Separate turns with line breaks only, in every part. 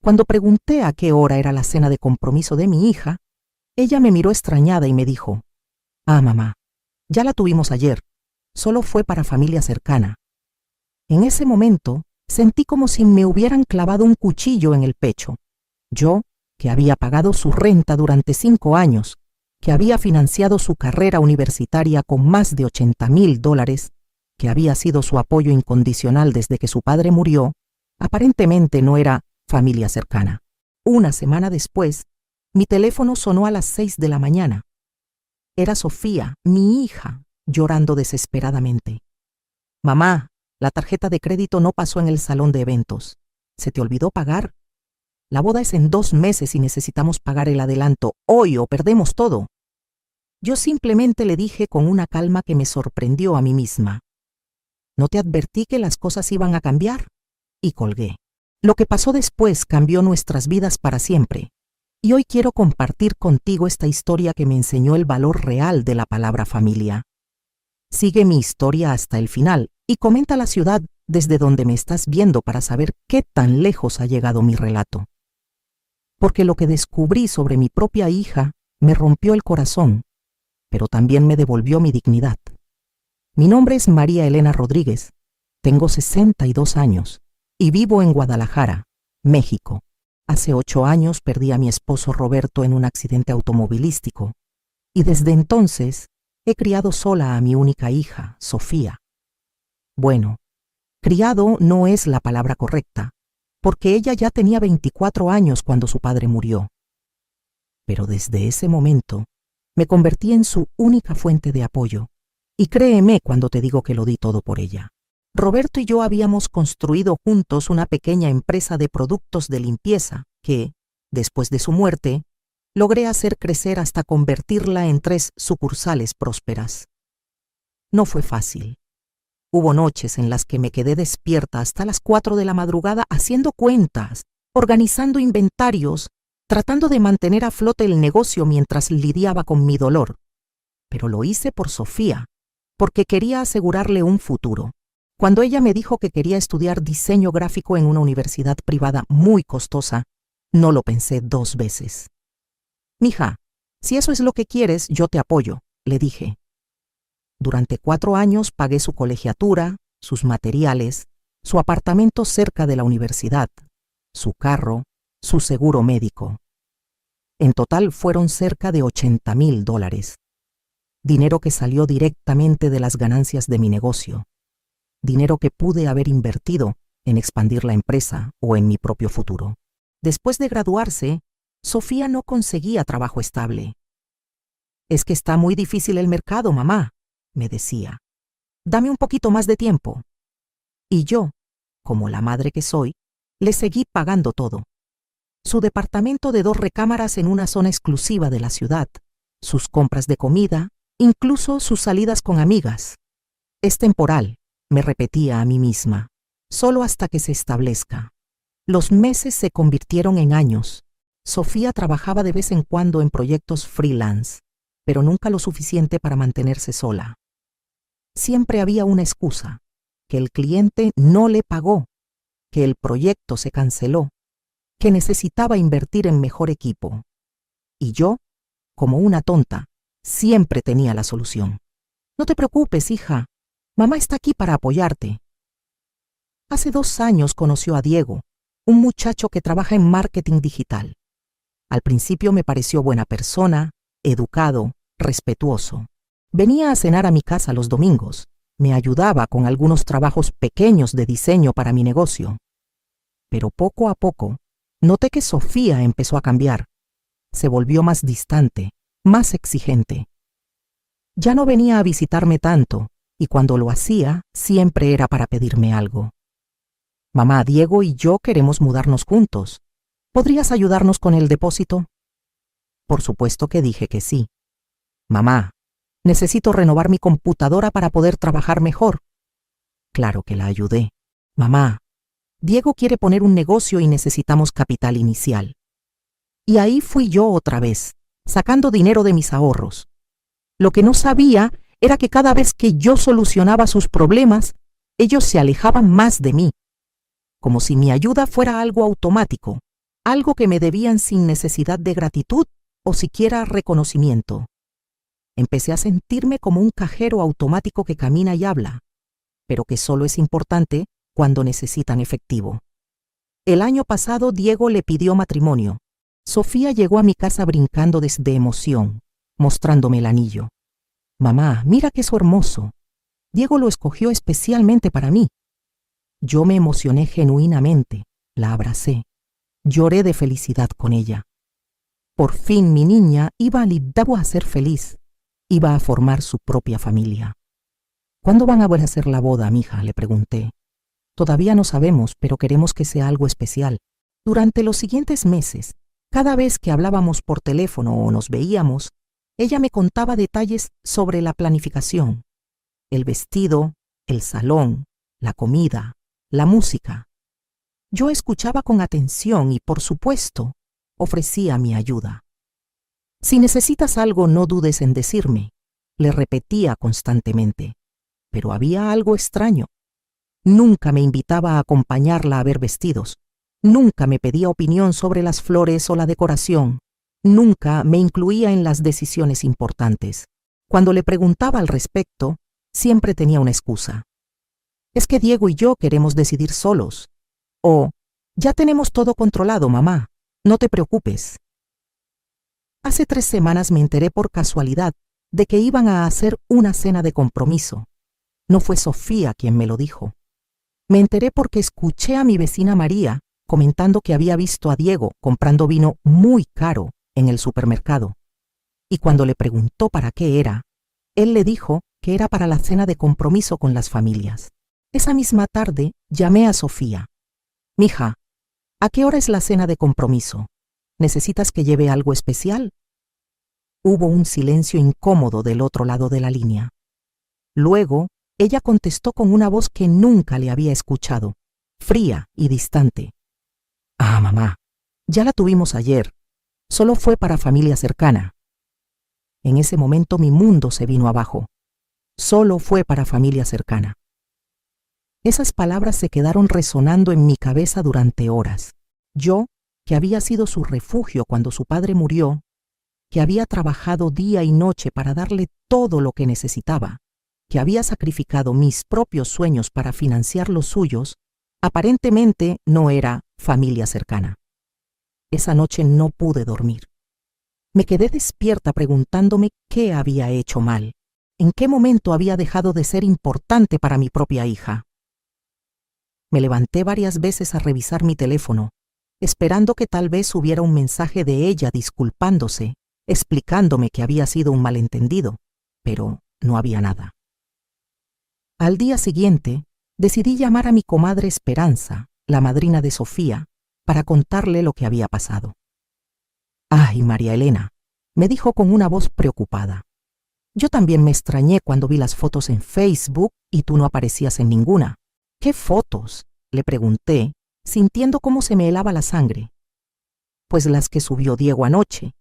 Cuando pregunté a qué hora era la cena de compromiso de mi hija, ella me miró extrañada y me dijo: «Ah, mamá, ya la tuvimos ayer, solo fue para familia cercana». En ese momento sentí como si me hubieran clavado un cuchillo en el pecho. Yo, que había pagado su renta durante 5 años, que había financiado su carrera universitaria con más de $80,000, que había sido su apoyo incondicional desde que su padre murió, aparentemente no era familia cercana. Una semana después, mi teléfono sonó a las 6 de la mañana. Era Sofía, mi hija, llorando desesperadamente. «Mamá, la tarjeta de crédito no pasó en el salón de eventos. ¿Se te olvidó pagar? La boda es en 2 meses y necesitamos pagar el adelanto hoy o perdemos todo». Yo simplemente le dije con una calma que me sorprendió a mí misma: «¿No te advertí que las cosas iban a cambiar?», y colgué. Lo que pasó después cambió nuestras vidas para siempre, y hoy quiero compartir contigo esta historia que me enseñó el valor real de la palabra familia. Sigue mi historia hasta el final y comenta la ciudad desde donde me estás viendo para saber qué tan lejos ha llegado mi relato. Porque lo que descubrí sobre mi propia hija me rompió el corazón, pero también me devolvió mi dignidad. Mi nombre es María Elena Rodríguez, tengo 62 años y vivo en Guadalajara, México. Hace 8 años perdí a mi esposo Roberto en un accidente automovilístico y desde entonces he criado sola a mi única hija, Sofía. Bueno, criado no es la palabra correcta, porque ella ya tenía 24 años cuando su padre murió. Pero desde ese momento me convertí en su única fuente de apoyo, y créeme cuando te digo que lo di todo por ella. Roberto y yo habíamos construido juntos una pequeña empresa de productos de limpieza que, después de su muerte, logré hacer crecer hasta convertirla en 3 sucursales prósperas. No fue fácil. Hubo noches en las que me quedé despierta hasta las 4 de la madrugada haciendo cuentas, organizando inventarios, tratando de mantener a flote el negocio mientras lidiaba con mi dolor. Pero lo hice por Sofía, porque quería asegurarle un futuro. Cuando ella me dijo que quería estudiar diseño gráfico en una universidad privada muy costosa, no lo pensé 2 veces. «Mija, si eso es lo que quieres, yo te apoyo», le dije. Durante 4 años pagué su colegiatura, sus materiales, su apartamento cerca de la universidad, su carro, su seguro médico. En total fueron cerca de $80,000. Dinero que salió directamente de las ganancias de mi negocio. Dinero que pude haber invertido en expandir la empresa o en mi propio futuro. Después de graduarse, Sofía no conseguía trabajo estable. «Es que está muy difícil el mercado, mamá», me decía. «Dame un poquito más de tiempo». Y yo, como la madre que soy, le seguí pagando todo. Su departamento de 2 recámaras en una zona exclusiva de la ciudad, sus compras de comida, incluso sus salidas con amigas. «Es temporal», me repetía a mí misma, «solo hasta que se establezca». Los meses se convirtieron en años. Sofía trabajaba de vez en cuando en proyectos freelance, pero nunca lo suficiente para mantenerse sola. Siempre había una excusa: que el cliente no le pagó, que el proyecto se canceló, que necesitaba invertir en mejor equipo. Y yo, como una tonta, siempre tenía la solución. «No te preocupes, hija. Mamá está aquí para apoyarte». Hace 2 años conoció a Diego, un muchacho que trabaja en marketing digital. Al principio me pareció buena persona, educado, respetuoso. Venía a cenar a mi casa los domingos, me ayudaba con algunos trabajos pequeños de diseño para mi negocio. Pero poco a poco, noté que Sofía empezó a cambiar. Se volvió más distante, más exigente. Ya no venía a visitarme tanto, y cuando lo hacía, siempre era para pedirme algo. «Mamá, Diego y yo queremos mudarnos juntos. ¿Podrías ayudarnos con el depósito?». Por supuesto que dije que sí. «Mamá, necesito renovar mi computadora para poder trabajar mejor». Claro que la ayudé. «Mamá, Diego quiere poner un negocio y necesitamos capital inicial». Y ahí fui yo otra vez, sacando dinero de mis ahorros. Lo que no sabía era que cada vez que yo solucionaba sus problemas, ellos se alejaban más de mí, como si mi ayuda fuera algo automático, algo que me debían sin necesidad de gratitud o siquiera reconocimiento. Empecé a sentirme como un cajero automático que camina y habla, pero que solo es importante cuando necesitan efectivo. El año pasado Diego le pidió matrimonio. Sofía llegó a mi casa brincando de emoción, mostrándome el anillo. Mamá, mira que es hermoso. Diego lo escogió especialmente para mí. Yo me emocioné genuinamente, la abracé, lloré de felicidad con ella. Por fin mi niña iba a ser feliz, iba a formar su propia familia. ¿Cuándo van a volver a hacer la boda, mija?, le pregunté. Todavía no sabemos, pero queremos que sea algo especial. Durante los siguientes meses, cada vez que hablábamos por teléfono o nos veíamos, ella me contaba detalles sobre la planificación, el vestido, el salón, la comida, la música. Yo escuchaba con atención y, por supuesto, ofrecía mi ayuda. Si necesitas algo, no dudes en decirme, le repetía constantemente. Pero había algo extraño. Nunca me invitaba a acompañarla a ver vestidos. Nunca me pedía opinión sobre las flores o la decoración. Nunca me incluía en las decisiones importantes. Cuando le preguntaba al respecto, siempre tenía una excusa. Es que Diego y yo queremos decidir solos. O, ya tenemos todo controlado, mamá. No te preocupes. Hace 3 semanas me enteré por casualidad de que iban a hacer una cena de compromiso. No fue Sofía quien me lo dijo. Me enteré porque escuché a mi vecina María comentando que había visto a Diego comprando vino muy caro en el supermercado. Y cuando le preguntó para qué era, él le dijo que era para la cena de compromiso con las familias. Esa misma tarde llamé a Sofía. Mija, ¿a qué hora es la cena de compromiso? ¿Necesitas que lleve algo especial? Hubo un silencio incómodo del otro lado de la línea. Luego, ella contestó con una voz que nunca le había escuchado, fría y distante. Ah, mamá, ya la tuvimos ayer. Solo fue para familia cercana. En ese momento mi mundo se vino abajo. Solo fue para familia cercana. Esas palabras se quedaron resonando en mi cabeza durante horas. Yo, que había sido su refugio cuando su padre murió, que había trabajado día y noche para darle todo lo que necesitaba, que había sacrificado mis propios sueños para financiar los suyos, aparentemente no era familia cercana. Esa noche no pude dormir. Me quedé despierta preguntándome qué había hecho mal, en qué momento había dejado de ser importante para mi propia hija. Me levanté varias veces a revisar mi teléfono, esperando que tal vez hubiera un mensaje de ella disculpándose, explicándome que había sido un malentendido, pero no había nada. Al día siguiente, decidí llamar a mi comadre Esperanza, la madrina de Sofía, para contarle lo que había pasado. «Ay, María Elena», me dijo con una voz preocupada. «Yo también me extrañé cuando vi las fotos en Facebook y tú no aparecías en ninguna». «¿Qué fotos?», le pregunté, sintiendo cómo se me helaba la sangre. «Pues las que subió Diego anoche.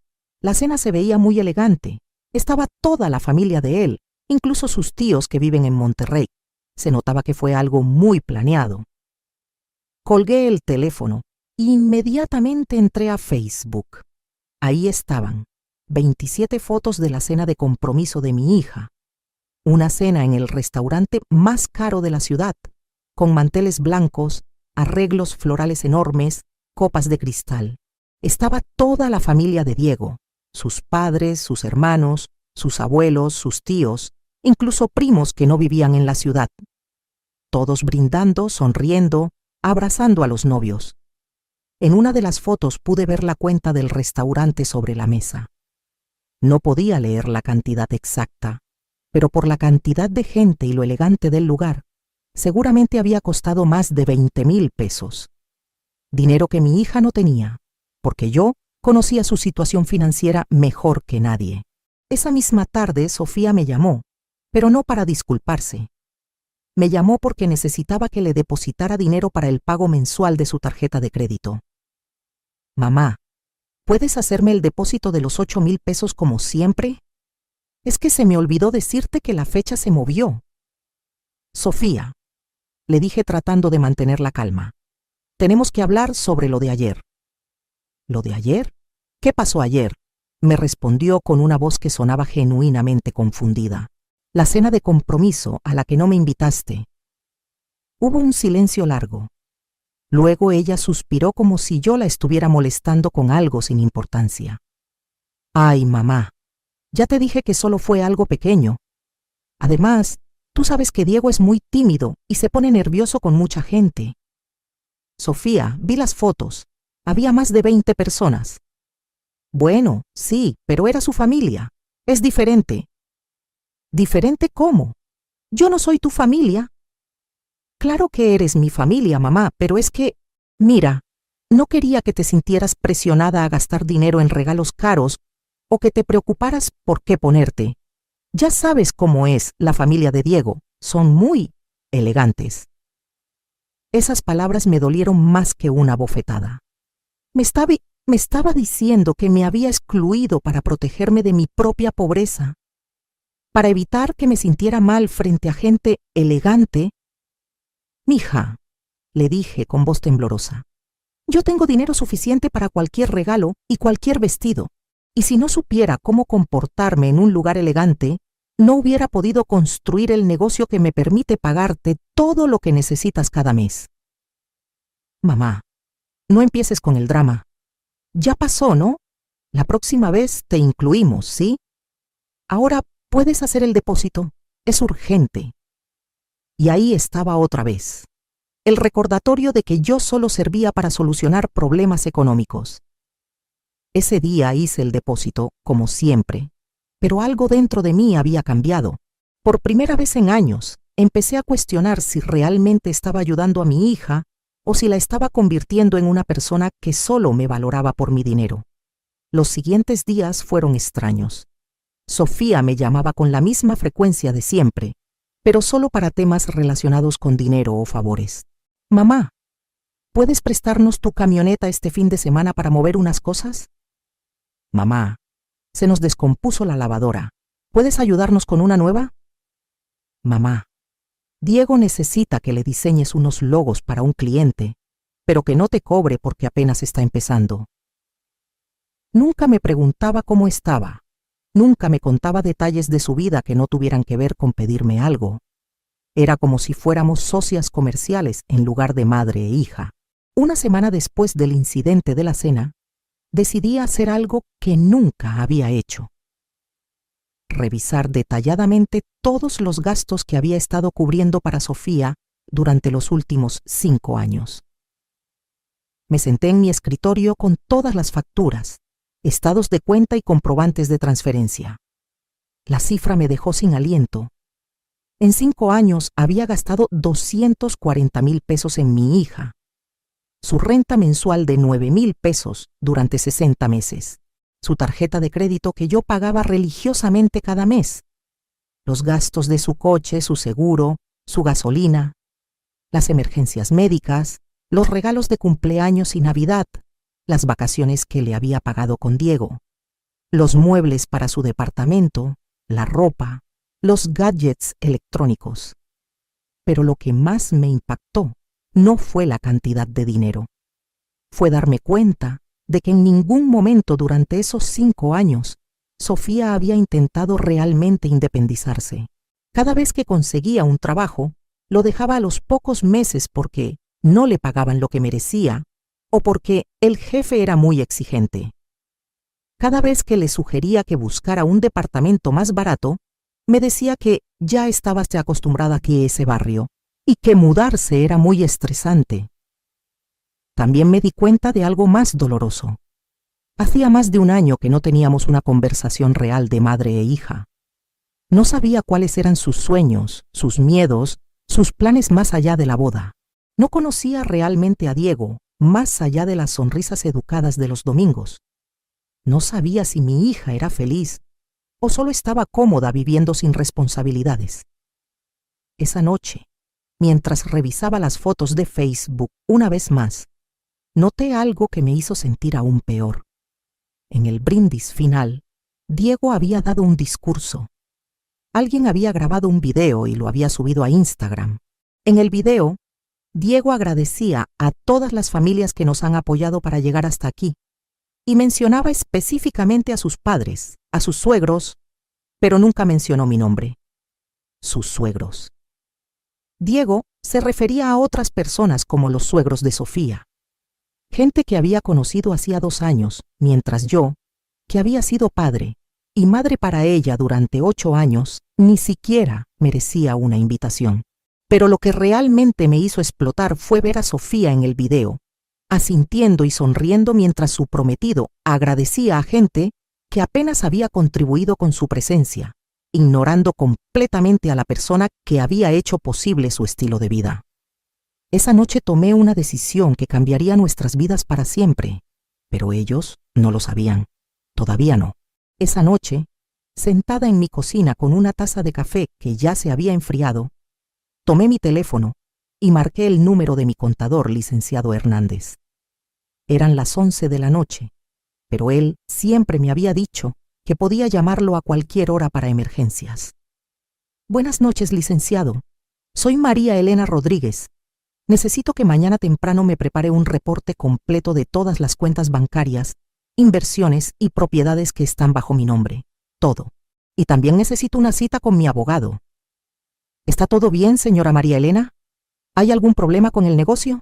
La cena se veía muy elegante. Estaba toda la familia de él, incluso sus tíos que viven en Monterrey. Se notaba que fue algo muy planeado». Colgué el teléfono e inmediatamente entré a Facebook. Ahí estaban 27 fotos de la cena de compromiso de mi hija. Una cena en el restaurante más caro de la ciudad, con manteles blancos, arreglos florales enormes, copas de cristal. Estaba toda la familia de Diego, sus padres, sus hermanos, sus abuelos, sus tíos, incluso primos que no vivían en la ciudad. Todos brindando, sonriendo, abrazando a los novios. En una de las fotos pude ver la cuenta del restaurante sobre la mesa. No podía leer la cantidad exacta, pero por la cantidad de gente y lo elegante del lugar, seguramente había costado más de 20,000 pesos. Dinero que mi hija no tenía, porque yo conocía su situación financiera mejor que nadie. Esa misma tarde Sofía me llamó, pero no para disculparse. Me llamó porque necesitaba que le depositara dinero para el pago mensual de su tarjeta de crédito. «Mamá, ¿puedes hacerme el depósito de los 8,000 pesos como siempre? Es que se me olvidó decirte que la fecha se movió». «Sofía», le dije tratando de mantener la calma, «tenemos que hablar sobre lo de ayer». ¿Lo de ayer? ¿Qué pasó ayer? Me respondió con una voz que sonaba genuinamente confundida. La cena de compromiso a la que no me invitaste. Hubo un silencio largo. Luego ella suspiró como si yo la estuviera molestando con algo sin importancia. Ay, mamá, ya te dije que solo fue algo pequeño. Además, tú sabes que Diego es muy tímido y se pone nervioso con mucha gente. Sofía, vi las fotos. Había más de 20 personas. Bueno, sí, pero era su familia. Es diferente. ¿Diferente cómo? Yo no soy tu familia. Claro que eres mi familia, mamá, pero es que, mira, no quería que te sintieras presionada a gastar dinero en regalos caros o que te preocuparas por qué ponerte. Ya sabes cómo es la familia de Diego, son muy elegantes. Esas palabras me dolieron más que una bofetada. Me estaba diciendo que me había excluido para protegerme de mi propia pobreza, para evitar que me sintiera mal frente a gente elegante. Mija, le dije con voz temblorosa, yo tengo dinero suficiente para cualquier regalo y cualquier vestido, y si no supiera cómo comportarme en un lugar elegante, no hubiera podido construir el negocio que me permite pagarte todo lo que necesitas cada mes. Mamá, no empieces con el drama. Ya pasó, ¿no? La próxima vez te incluimos, ¿sí? Ahora puedes hacer el depósito. Es urgente. Y ahí estaba otra vez. El recordatorio de que yo solo servía para solucionar problemas económicos. Ese día hice el depósito, como siempre, pero algo dentro de mí había cambiado. Por primera vez en años, empecé a cuestionar si realmente estaba ayudando a mi hija o si la estaba convirtiendo en una persona que solo me valoraba por mi dinero. Los siguientes días fueron extraños. Sofía me llamaba con la misma frecuencia de siempre, pero solo para temas relacionados con dinero o favores. Mamá, ¿puedes prestarnos tu camioneta este fin de semana para mover unas cosas? Mamá, se nos descompuso la lavadora. ¿Puedes ayudarnos con una nueva? Mamá, Diego necesita que le diseñes unos logos para un cliente, pero que no te cobre porque apenas está empezando. Nunca me preguntaba cómo estaba. Nunca me contaba detalles de su vida que no tuvieran que ver con pedirme algo. Era como si fuéramos socias comerciales en lugar de madre e hija. Una semana después del incidente de la cena, decidí hacer algo que nunca había hecho. Revisar detalladamente todos los gastos que había estado cubriendo para Sofía durante los últimos 5 años. Me senté en mi escritorio con todas las facturas, estados de cuenta y comprobantes de transferencia. La cifra me dejó sin aliento. En 5 años había gastado 240,000 pesos en mi hija, su renta mensual de 9,000 pesos durante 60 meses, su tarjeta de crédito que yo pagaba religiosamente cada mes, los gastos de su coche, su seguro, su gasolina, las emergencias médicas, los regalos de cumpleaños y Navidad, las vacaciones que le había pagado con Diego, los muebles para su departamento, la ropa, los gadgets electrónicos. Pero lo que más me impactó no fue la cantidad de dinero. Fue darme cuenta de que en ningún momento durante esos 5 años Sofía había intentado realmente independizarse. Cada vez que conseguía un trabajo, lo dejaba a los pocos meses porque no le pagaban lo que merecía o porque el jefe era muy exigente. Cada vez que le sugería que buscara un departamento más barato, me decía que ya estaba acostumbrada aquí a ese barrio y que mudarse era muy estresante. También me di cuenta de algo más doloroso. Hacía más de un año que no teníamos una conversación real de madre e hija. No sabía cuáles eran sus sueños, sus miedos, sus planes más allá de la boda. No conocía realmente a Diego, más allá de las sonrisas educadas de los domingos. No sabía si mi hija era feliz o solo estaba cómoda viviendo sin responsabilidades. Esa noche, mientras revisaba las fotos de Facebook una vez más, noté algo que me hizo sentir aún peor. En el brindis final, Diego había dado un discurso. Alguien había grabado un video y lo había subido a Instagram. En el video, Diego agradecía a todas las familias que nos han apoyado para llegar hasta aquí y mencionaba específicamente a sus padres, a sus suegros, pero nunca mencionó mi nombre. Sus suegros. Diego se refería a otras personas como los suegros de Sofía, gente que había conocido hacía 2 años, mientras yo, que había sido padre y madre para ella durante 8 años, ni siquiera merecía una invitación. Pero lo que realmente me hizo explotar fue ver a Sofía en el video, asintiendo y sonriendo mientras su prometido agradecía a gente que apenas había contribuido con su presencia, ignorando completamente a la persona que había hecho posible su estilo de vida. Esa noche tomé una decisión que cambiaría nuestras vidas para siempre, pero ellos no lo sabían. Todavía no. Esa noche, sentada en mi cocina con una taza de café que ya se había enfriado, tomé mi teléfono y marqué el número de mi contador, licenciado Hernández. Eran las 11 de la noche, pero él siempre me había dicho que podía llamarlo a cualquier hora para emergencias. Buenas noches, licenciado. Soy María Elena Rodríguez. Necesito que mañana temprano me prepare un reporte completo de todas las cuentas bancarias, inversiones y propiedades que están bajo mi nombre. Todo. Y también necesito una cita con mi abogado. ¿Está todo bien, señora María Elena? ¿Hay algún problema con el negocio?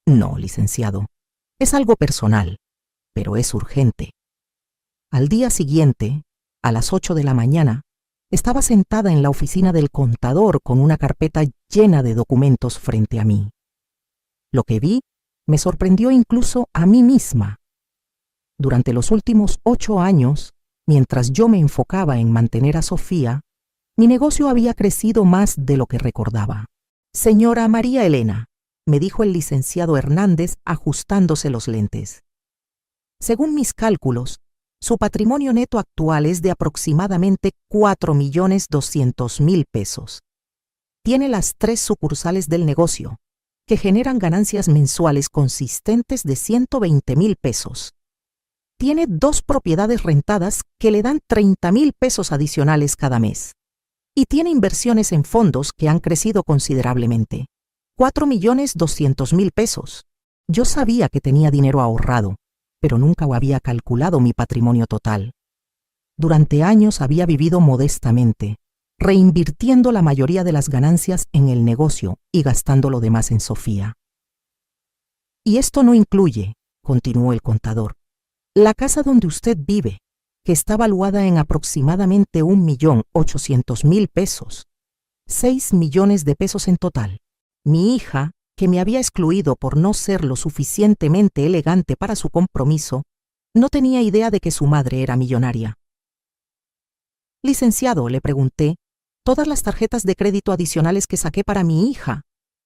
No, licenciado. Es algo personal, pero es urgente. Al día siguiente, a las 8 de la mañana, estaba sentada en la oficina del contador con una carpeta llena de documentos frente a mí. Lo que vi me sorprendió incluso a mí misma. Durante los últimos 8 años, mientras yo me enfocaba en mantener a Sofía, mi negocio había crecido más de lo que recordaba. Señora María Elena, me dijo el licenciado Hernández ajustándose los lentes. Según mis cálculos, su patrimonio neto actual es de aproximadamente 4.200.000 pesos. Tiene las 3 sucursales del negocio, que generan ganancias mensuales consistentes de 120.000 pesos. Tiene 2 propiedades rentadas que le dan 30.000 pesos adicionales cada mes. Y tiene inversiones en fondos que han crecido considerablemente. 4.200.000 pesos. Yo sabía que tenía dinero ahorrado, pero nunca había calculado mi patrimonio total. Durante años había vivido modestamente, reinvirtiendo la mayoría de las ganancias en el negocio y gastando lo demás en Sofía. Y esto no incluye, continuó el contador, la casa donde usted vive, que está valuada en aproximadamente 1.800.000 pesos, 6 millones de pesos en total. Mi hija, que me había excluido por no ser lo suficientemente elegante para su compromiso, no tenía idea de que su madre era millonaria. Licenciado, le pregunté, ¿todas las tarjetas de crédito adicionales que saqué para mi hija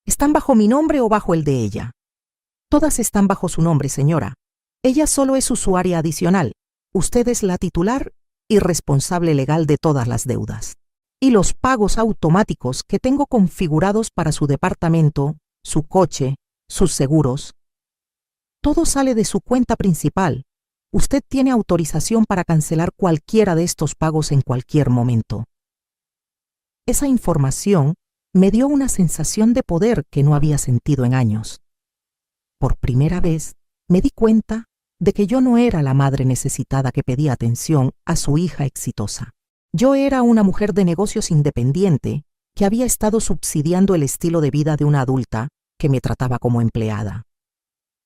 están bajo mi nombre o bajo el de ella? Todas están bajo su nombre, señora. Ella solo es usuaria adicional. Usted es la titular y responsable legal de todas las deudas. Y los pagos automáticos que tengo configurados para su departamento, su coche, sus seguros. Todo sale de su cuenta principal. Usted tiene autorización para cancelar cualquiera de estos pagos en cualquier momento. Esa información me dio una sensación de poder que no había sentido en años. Por primera vez me di cuenta de que yo no era la madre necesitada que pedía atención a su hija exitosa. Yo era una mujer de negocios independiente que había estado subsidiando el estilo de vida de una adulta que me trataba como empleada.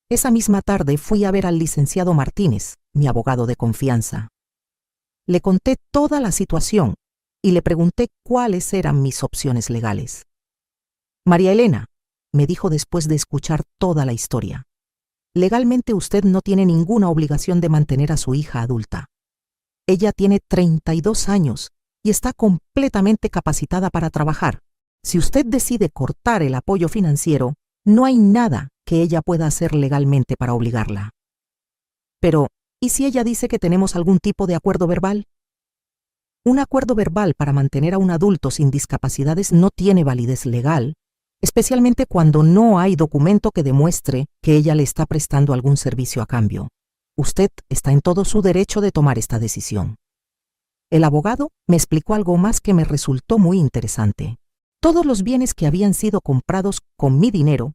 Esa misma tarde fui a ver al licenciado Martínez, mi abogado de confianza. Le conté toda la situación y le pregunté cuáles eran mis opciones legales. María Elena, me dijo después de escuchar toda la historia, legalmente usted no tiene ninguna obligación de mantener a su hija adulta. Ella tiene 32 años y está completamente capacitada para trabajar. Si usted decide cortar el apoyo financiero, no hay nada que ella pueda hacer legalmente para obligarla. Pero, ¿y si ella dice que tenemos algún tipo de acuerdo verbal? Un acuerdo verbal para mantener a un adulto sin discapacidades no tiene validez legal, especialmente cuando no hay documento que demuestre que ella le está prestando algún servicio a cambio. Usted está en todo su derecho de tomar esta decisión. El abogado me explicó algo más que me resultó muy interesante. Todos los bienes que habían sido comprados con mi dinero,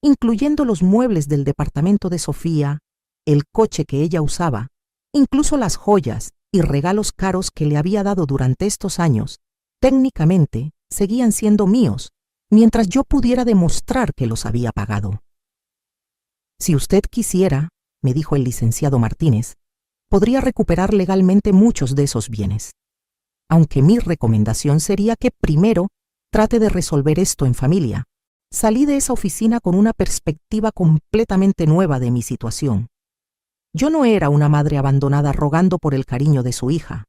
incluyendo los muebles del departamento de Sofía, el coche que ella usaba, incluso las joyas y regalos caros que le había dado durante estos años, técnicamente seguían siendo míos, mientras yo pudiera demostrar que los había pagado. Si usted quisiera, me dijo el licenciado Martínez, podría recuperar legalmente muchos de esos bienes. Aunque mi recomendación sería que primero trate de resolver esto en familia. Salí de esa oficina con una perspectiva completamente nueva de mi situación. Yo no era una madre abandonada rogando por el cariño de su hija.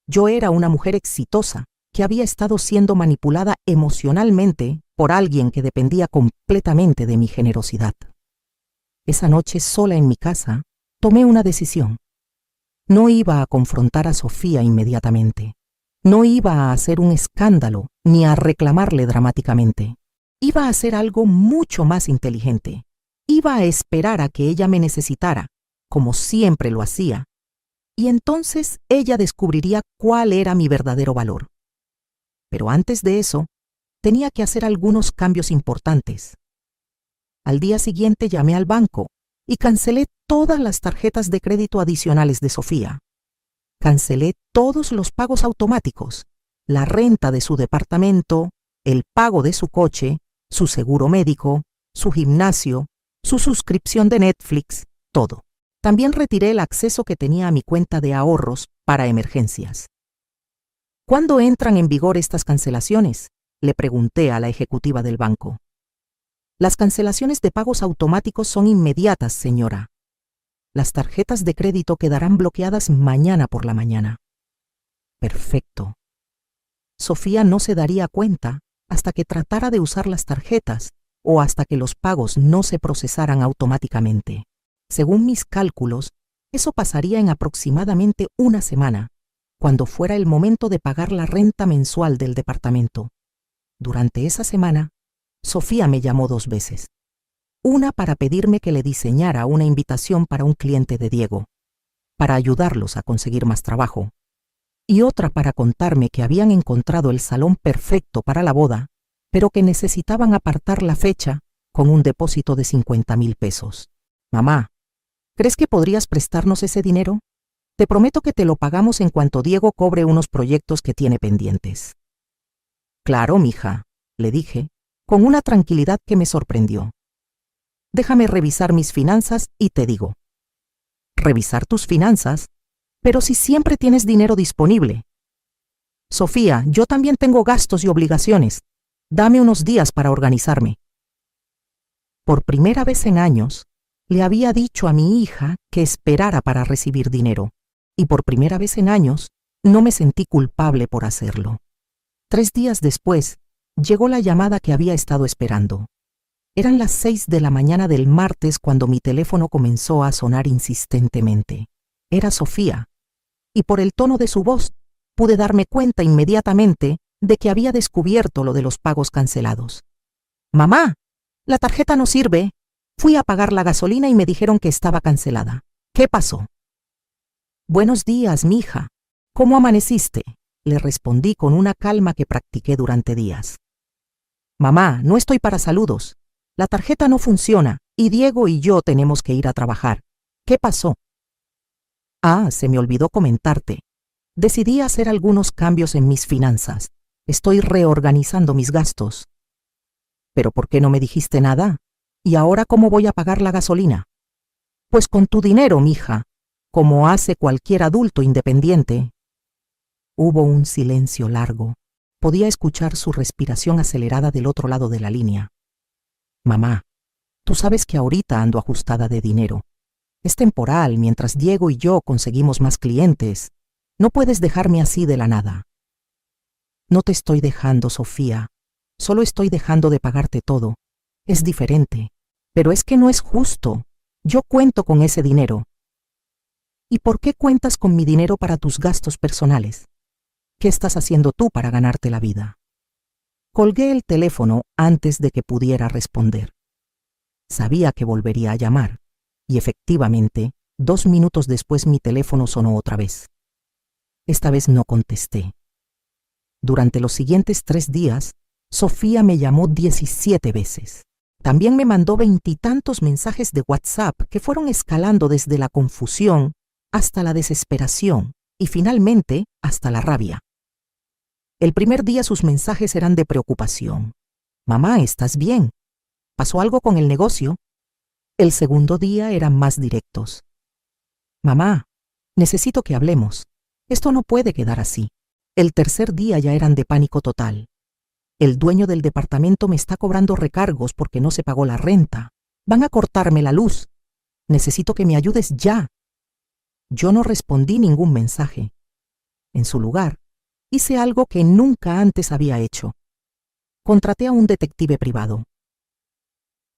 Yo era una mujer exitosa que había estado siendo manipulada emocionalmente por alguien que dependía completamente de mi generosidad. Esa noche, sola en mi casa, tomé una decisión. No iba a confrontar a Sofía inmediatamente. No iba a hacer un escándalo ni a reclamarle dramáticamente. Iba a hacer algo mucho más inteligente. Iba a esperar a que ella me necesitara, como siempre lo hacía, y entonces ella descubriría cuál era mi verdadero valor. Pero antes de eso, tenía que hacer algunos cambios importantes. Al día siguiente llamé al banco y cancelé todas las tarjetas de crédito adicionales de Sofía. Cancelé todos los pagos automáticos, la renta de su departamento, el pago de su coche, su seguro médico, su gimnasio, su suscripción de Netflix, todo. También retiré el acceso que tenía a mi cuenta de ahorros para emergencias. ¿Cuándo entran en vigor estas cancelaciones?, le pregunté a la ejecutiva del banco. Las cancelaciones de pagos automáticos son inmediatas, señora. Las tarjetas de crédito quedarán bloqueadas mañana por la mañana. Perfecto. Sofía no se daría cuenta hasta que tratara de usar las tarjetas o hasta que los pagos no se procesaran automáticamente. Según mis cálculos, eso pasaría en aproximadamente una semana, cuando fuera el momento de pagar la renta mensual del departamento. Durante esa semana, Sofía me llamó 2 veces. Una para pedirme que le diseñara una invitación para un cliente de Diego, para ayudarlos a conseguir más trabajo, y otra para contarme que habían encontrado el salón perfecto para la boda, pero que necesitaban apartar la fecha con un depósito de 50,000 pesos. Mamá, ¿crees que podrías prestarnos ese dinero? Te prometo que te lo pagamos en cuanto Diego cobre unos proyectos que tiene pendientes. Claro, mija, le dije, con una tranquilidad que me sorprendió. Déjame revisar mis finanzas y te digo. ¿Revisar tus finanzas? Pero si siempre tienes dinero disponible. Sofía, yo también tengo gastos y obligaciones. Dame unos días para organizarme. Por primera vez en años, le había dicho a mi hija que esperara para recibir dinero, y por primera vez en años no me sentí culpable por hacerlo. 3 días después, llegó la llamada que había estado esperando. Eran las 6 de la mañana del martes cuando mi teléfono comenzó a sonar insistentemente. Era Sofía, y por el tono de su voz pude darme cuenta inmediatamente de que había descubierto lo de los pagos cancelados. «Mamá, la tarjeta no sirve. Fui a pagar la gasolina y me dijeron que estaba cancelada. ¿Qué pasó?» «Buenos días, mija. ¿Cómo amaneciste?», le respondí con una calma que practiqué durante días. «Mamá, no estoy para saludos. La tarjeta no funciona y Diego y yo tenemos que ir a trabajar. ¿Qué pasó?» «Ah, se me olvidó comentarte. Decidí hacer algunos cambios en mis finanzas. Estoy reorganizando mis gastos». «¿Pero por qué no me dijiste nada? ¿Y ahora cómo voy a pagar la gasolina?» «Pues con tu dinero, mija, como hace cualquier adulto independiente». Hubo un silencio largo. Podía escuchar su respiración acelerada del otro lado de la línea. «Mamá, tú sabes que ahorita ando ajustada de dinero. Es temporal mientras Diego y yo conseguimos más clientes. No puedes dejarme así de la nada». «No te estoy dejando, Sofía. Solo estoy dejando de pagarte todo. Es diferente. Pero es que no es justo. Yo cuento con ese dinero». «¿Y por qué cuentas con mi dinero para tus gastos personales? ¿Qué estás haciendo tú para ganarte la vida?». Colgué el teléfono antes de que pudiera responder. Sabía que volvería a llamar, y efectivamente, 2 minutos después mi teléfono sonó otra vez. Esta vez no contesté. Durante los siguientes 3 días, Sofía me llamó 17 veces. También me mandó 20 y tantos mensajes de WhatsApp que fueron escalando desde la confusión hasta la desesperación y finalmente hasta la rabia. El primer día sus mensajes eran de preocupación. Mamá, ¿estás bien? ¿Pasó algo con el negocio? El segundo día eran más directos. Mamá, necesito que hablemos. Esto no puede quedar así. El tercer día ya eran de pánico total. El dueño del departamento me está cobrando recargos porque no se pagó la renta. Van a cortarme la luz. Necesito que me ayudes ya. Yo no respondí ningún mensaje. En su lugar, hice algo que nunca antes había hecho. Contraté a un detective privado.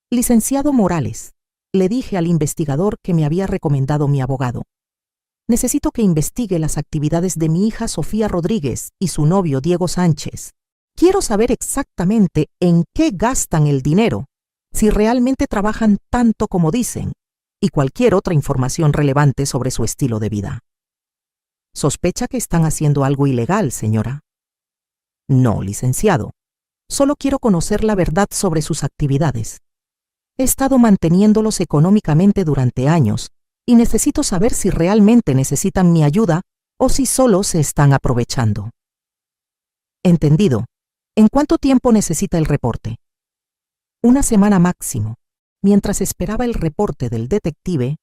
Licenciado Morales, le dije al investigador que me había recomendado mi abogado. Necesito que investigue las actividades de mi hija Sofía Rodríguez y su novio Diego Sánchez. Quiero saber exactamente en qué gastan el dinero, si realmente trabajan tanto como dicen, y cualquier otra información relevante sobre su estilo de vida. ¿Sospecha que están haciendo algo ilegal, señora? No, licenciado. Solo quiero conocer la verdad sobre sus actividades. He estado manteniéndolos económicamente durante años y necesito saber si realmente necesitan mi ayuda o si solo se están aprovechando. Entendido. ¿En cuánto tiempo necesita el reporte? Una semana máximo. Mientras esperaba el reporte del detective,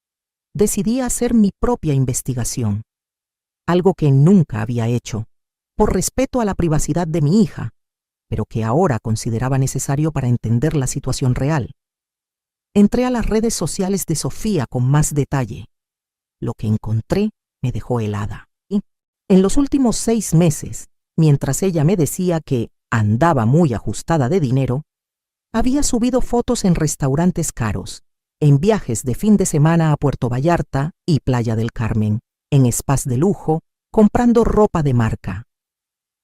decidí hacer mi propia investigación. Algo que nunca había hecho, por respeto a la privacidad de mi hija, pero que ahora consideraba necesario para entender la situación real. Entré a las redes sociales de Sofía con más detalle. Lo que encontré me dejó helada. En los últimos 6 meses, mientras ella me decía que andaba muy ajustada de dinero, había subido fotos en restaurantes caros, en viajes de fin de semana a Puerto Vallarta y Playa del Carmen, en spas de lujo, comprando ropa de marca.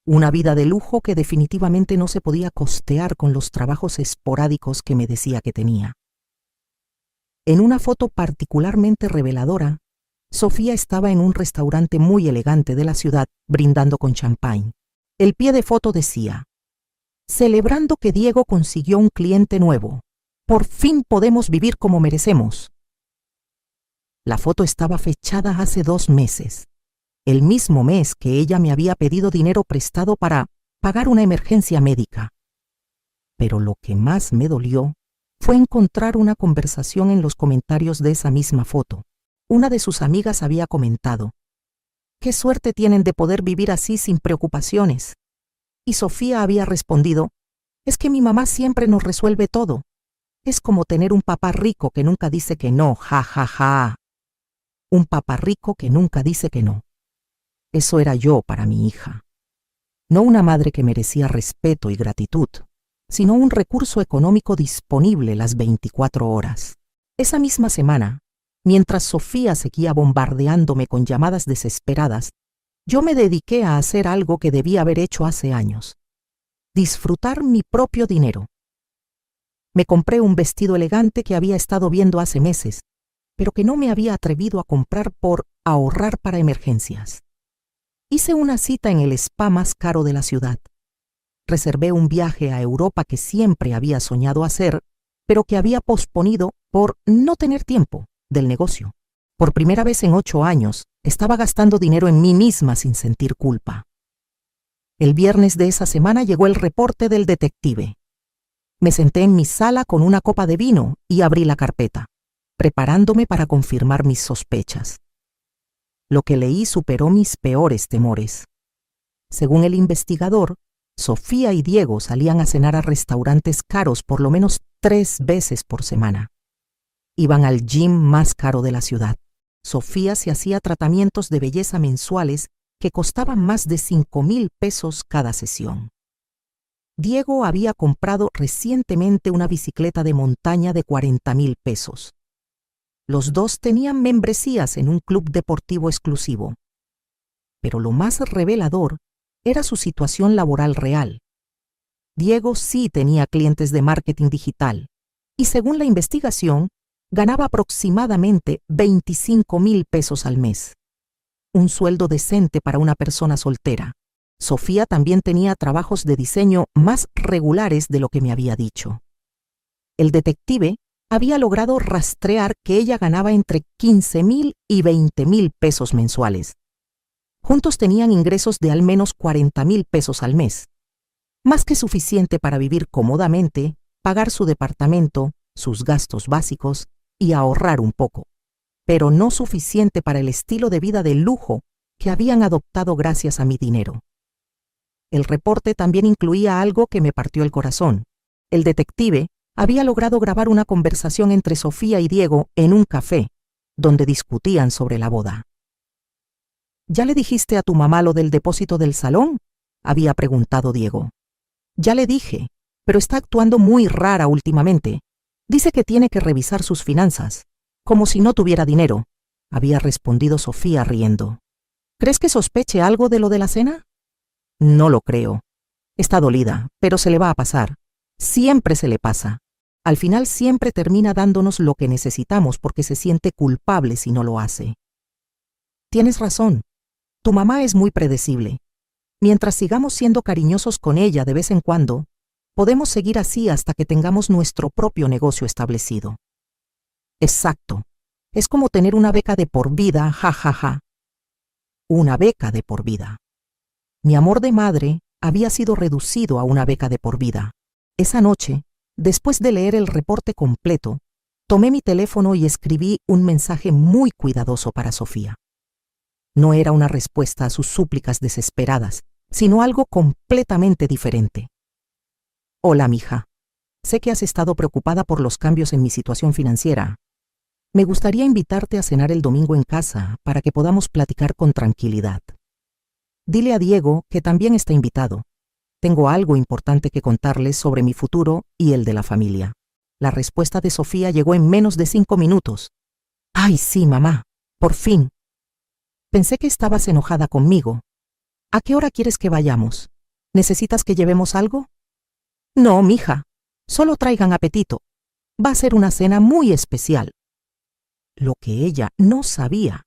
Una vida de lujo que definitivamente no se podía costear con los trabajos esporádicos que me decía que tenía. En una foto particularmente reveladora, Sofía estaba en un restaurante muy elegante de la ciudad brindando con champán. El pie de foto decía: celebrando que Diego consiguió un cliente nuevo. Por fin podemos vivir como merecemos. La foto estaba fechada hace 2 meses, el mismo mes que ella me había pedido dinero prestado para pagar una emergencia médica. Pero lo que más me dolió fue encontrar una conversación en los comentarios de esa misma foto. Una de sus amigas había comentado: «Qué suerte tienen de poder vivir así sin preocupaciones». Y Sofía había respondido: «Es que mi mamá siempre nos resuelve todo. Es como tener un papá rico que nunca dice que no, ja, ja, ja». Un papá rico que nunca dice que no. Eso era yo para mi hija. No una madre que merecía respeto y gratitud, sino un recurso económico disponible las 24 horas. Esa misma semana, mientras Sofía seguía bombardeándome con llamadas desesperadas, yo me dediqué a hacer algo que debía haber hecho hace años: disfrutar mi propio dinero. Me compré un vestido elegante que había estado viendo hace meses, pero que no me había atrevido a comprar por ahorrar para emergencias. Hice una cita en el spa más caro de la ciudad. Reservé un viaje a Europa que siempre había soñado hacer, pero que había posponido por no tener tiempo del negocio. Por primera vez en 8 años, estaba gastando dinero en mí misma sin sentir culpa. El viernes de esa semana llegó el reporte del detective. Me senté en mi sala con una copa de vino y abrí la carpeta, preparándome para confirmar mis sospechas. Lo que leí superó mis peores temores. Según el investigador, Sofía y Diego salían a cenar a restaurantes caros por lo menos 3 veces por semana. Iban al gym más caro de la ciudad. Sofía se hacía tratamientos de belleza mensuales que costaban más de 5,000 pesos cada sesión. Diego había comprado recientemente una bicicleta de montaña de 40,000 pesos. Los dos tenían membresías en un club deportivo exclusivo. Pero lo más revelador era su situación laboral real. Diego sí tenía clientes de marketing digital y, según la investigación, ganaba aproximadamente 25,000 pesos al mes. Un sueldo decente para una persona soltera. Sofía también tenía trabajos de diseño más regulares de lo que me había dicho. El detective había logrado rastrear que ella ganaba entre 15,000 y 20,000 pesos mensuales. Juntos tenían ingresos de al menos 40,000 pesos al mes. Más que suficiente para vivir cómodamente, pagar su departamento, sus gastos básicos y ahorrar un poco, pero no suficiente para el estilo de vida de lujo que habían adoptado gracias a mi dinero. El reporte también incluía algo que me partió el corazón. El detective había logrado grabar una conversación entre Sofía y Diego en un café, donde discutían sobre la boda. ¿Ya le dijiste a tu mamá lo del depósito del salón?, había preguntado Diego. Ya le dije, pero está actuando muy rara últimamente. Dice que tiene que revisar sus finanzas, como si no tuviera dinero, había respondido Sofía riendo. ¿Crees que sospeche algo de lo de la cena? No lo creo. Está dolida, pero se le va a pasar. Siempre se le pasa. Al final siempre termina dándonos lo que necesitamos porque se siente culpable si no lo hace. Tienes razón. Tu mamá es muy predecible. Mientras sigamos siendo cariñosos con ella de vez en cuando, podemos seguir así hasta que tengamos nuestro propio negocio establecido. Exacto. Es como tener una beca de por vida, jajaja. Una beca de por vida. Mi amor de madre había sido reducido a una beca de por vida. Esa noche, después de leer el reporte completo, tomé mi teléfono y escribí un mensaje muy cuidadoso para Sofía. No era una respuesta a sus súplicas desesperadas, sino algo completamente diferente. Hola, mija. Sé que has estado preocupada por los cambios en mi situación financiera. Me gustaría invitarte a cenar el domingo en casa para que podamos platicar con tranquilidad. Dile a Diego que también está invitado. Tengo algo importante que contarles sobre mi futuro y el de la familia. La respuesta de Sofía llegó en menos de 5 minutos. ¡Ay, sí, mamá! ¡Por fin! Pensé que estabas enojada conmigo. ¿A qué hora quieres que vayamos? ¿Necesitas que llevemos algo? No, mija. Solo traigan apetito. Va a ser una cena muy especial. Lo que ella no sabía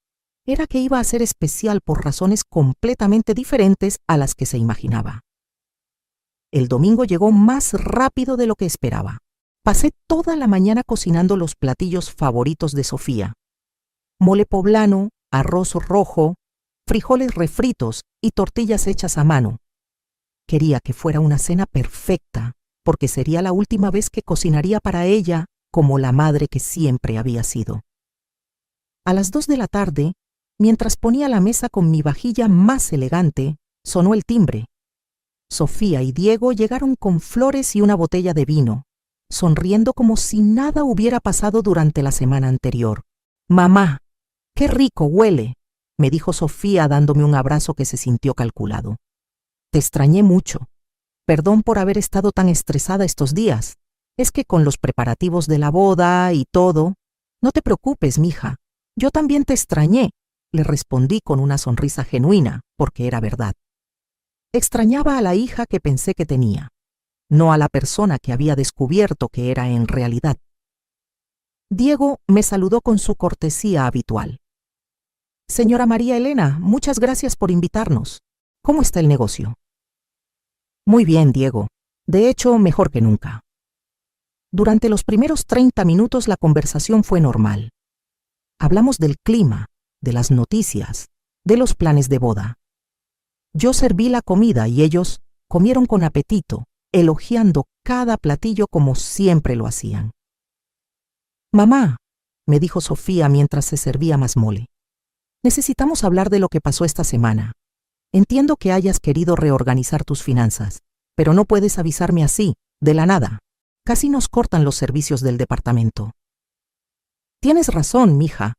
era que iba a ser especial por razones completamente diferentes a las que se imaginaba. El domingo llegó más rápido de lo que esperaba. Pasé toda la mañana cocinando los platillos favoritos de Sofía: mole poblano, arroz rojo, frijoles refritos y tortillas hechas a mano. Quería que fuera una cena perfecta, porque sería la última vez que cocinaría para ella como la madre que siempre había sido. A las 2 de la tarde, mientras ponía la mesa con mi vajilla más elegante, sonó el timbre. Sofía y Diego llegaron con flores y una botella de vino, sonriendo como si nada hubiera pasado durante la semana anterior. «Mamá, qué rico huele», me dijo Sofía dándome un abrazo que se sintió calculado. «Te extrañé mucho. Perdón por haber estado tan estresada estos días. Es que con los preparativos de la boda y todo...». «No te preocupes, mija. Yo también te extrañé», le respondí con una sonrisa genuina, porque era verdad. Extrañaba a la hija que pensé que tenía, no a la persona que había descubierto que era en realidad. Diego me saludó con su cortesía habitual. «Señora María Elena, muchas gracias por invitarnos. ¿Cómo está el negocio?» «Muy bien, Diego. De hecho, mejor que nunca». Durante los primeros 30 minutos la conversación fue normal. Hablamos del clima, de las noticias, de los planes de boda. Yo serví la comida y ellos comieron con apetito, elogiando cada platillo como siempre lo hacían. «Mamá», me dijo Sofía mientras se servía más mole, «necesitamos hablar de lo que pasó esta semana. Entiendo que hayas querido reorganizar tus finanzas, pero no puedes avisarme así, de la nada. Casi nos cortan los servicios del departamento». «Tienes razón, mija.